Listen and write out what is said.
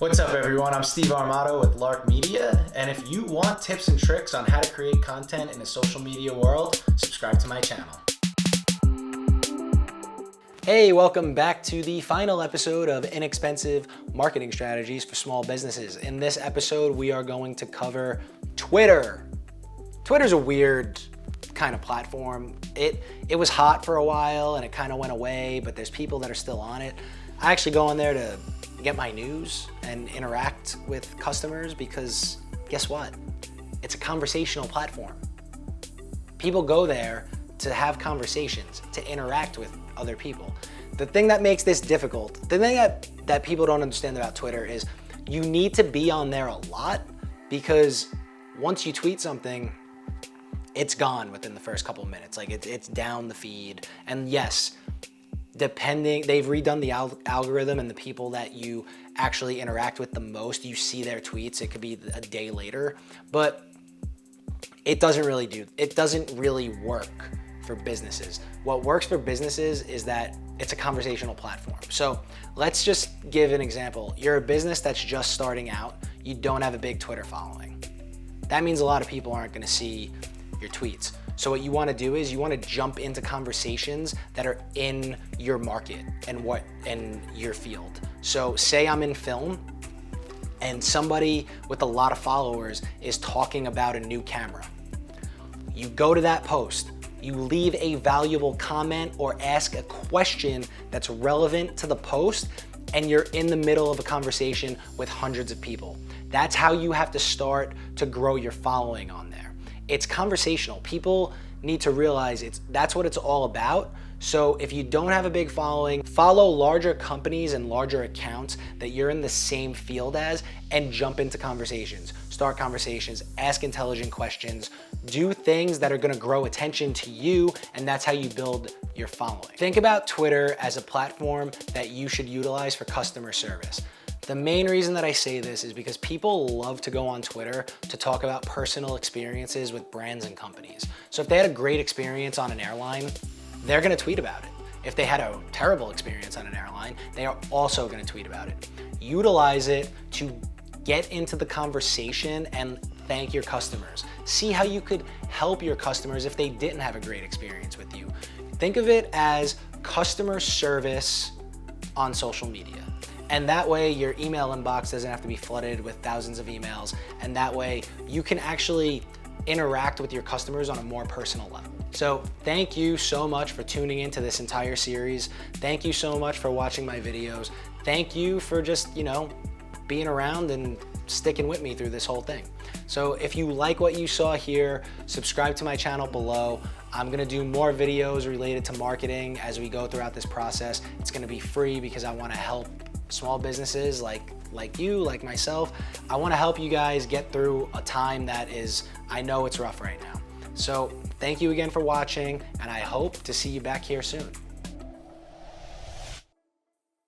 What's up everyone, I'm Steve Armato with Lark Media, and if you want tips and tricks on how to create content in the social media world, subscribe to my channel. Hey, welcome back to the final episode of Inexpensive Marketing Strategies for Small Businesses. In this episode, we are going to cover Twitter. Twitter's a weird kind of platform. It was hot for a while and it kind of went away, but there's people that are still on it. I actually go on there to get my news and interact with customers because guess what? It's a conversational platform. People go there to have conversations, to interact with other people. The thing that makes this difficult, the thing that people don't understand about Twitter is you need to be on there a lot because once you tweet something, it's gone within the first couple of minutes. Like it's down the feed. And yes, they've redone the algorithm and the people that you actually interact with the most, you see their tweets, it could be a day later, but it doesn't really work for businesses. What works for businesses is that it's a conversational platform. So let's just give an example. You're a business that's just starting out, you don't have a big Twitter following. That means a lot of people aren't gonna see your tweets. So what you wanna do is you wanna jump into conversations that are in your market and in your field. So say I'm in film and somebody with a lot of followers is talking about a new camera. You go to that post, you leave a valuable comment or ask a question that's relevant to the post, and you're in the middle of a conversation with hundreds of people. That's how you have to start to grow your following on there. It's conversational. People need to realize that's what it's all about. So if you don't have a big following, follow larger companies and larger accounts that you're in the same field as and jump into conversations. Start conversations, ask intelligent questions, do things that are gonna grow attention to you, and that's how you build your following. Think about Twitter as a platform that you should utilize for customer service. The main reason that I say this is because people love to go on Twitter to talk about personal experiences with brands and companies. So if they had a great experience on an airline, they're gonna tweet about it. If they had a terrible experience on an airline, they are also gonna tweet about it. Utilize it to get into the conversation and thank your customers. See how you could help your customers if they didn't have a great experience with you. Think of it as customer service on social media. And that way your email inbox doesn't have to be flooded with thousands of emails. And that way you can actually interact with your customers on a more personal level. So thank you so much for tuning into this entire series. Thank you so much for watching my videos. Thank you for just, being around and sticking with me through this whole thing. So if you like what you saw here, subscribe to my channel below. I'm gonna do more videos related to marketing as we go throughout this process. It's gonna be free because I wanna help small businesses like you, like myself. I wanna help you guys get through a time that I know it's rough right now. So thank you again for watching, and I hope to see you back here soon.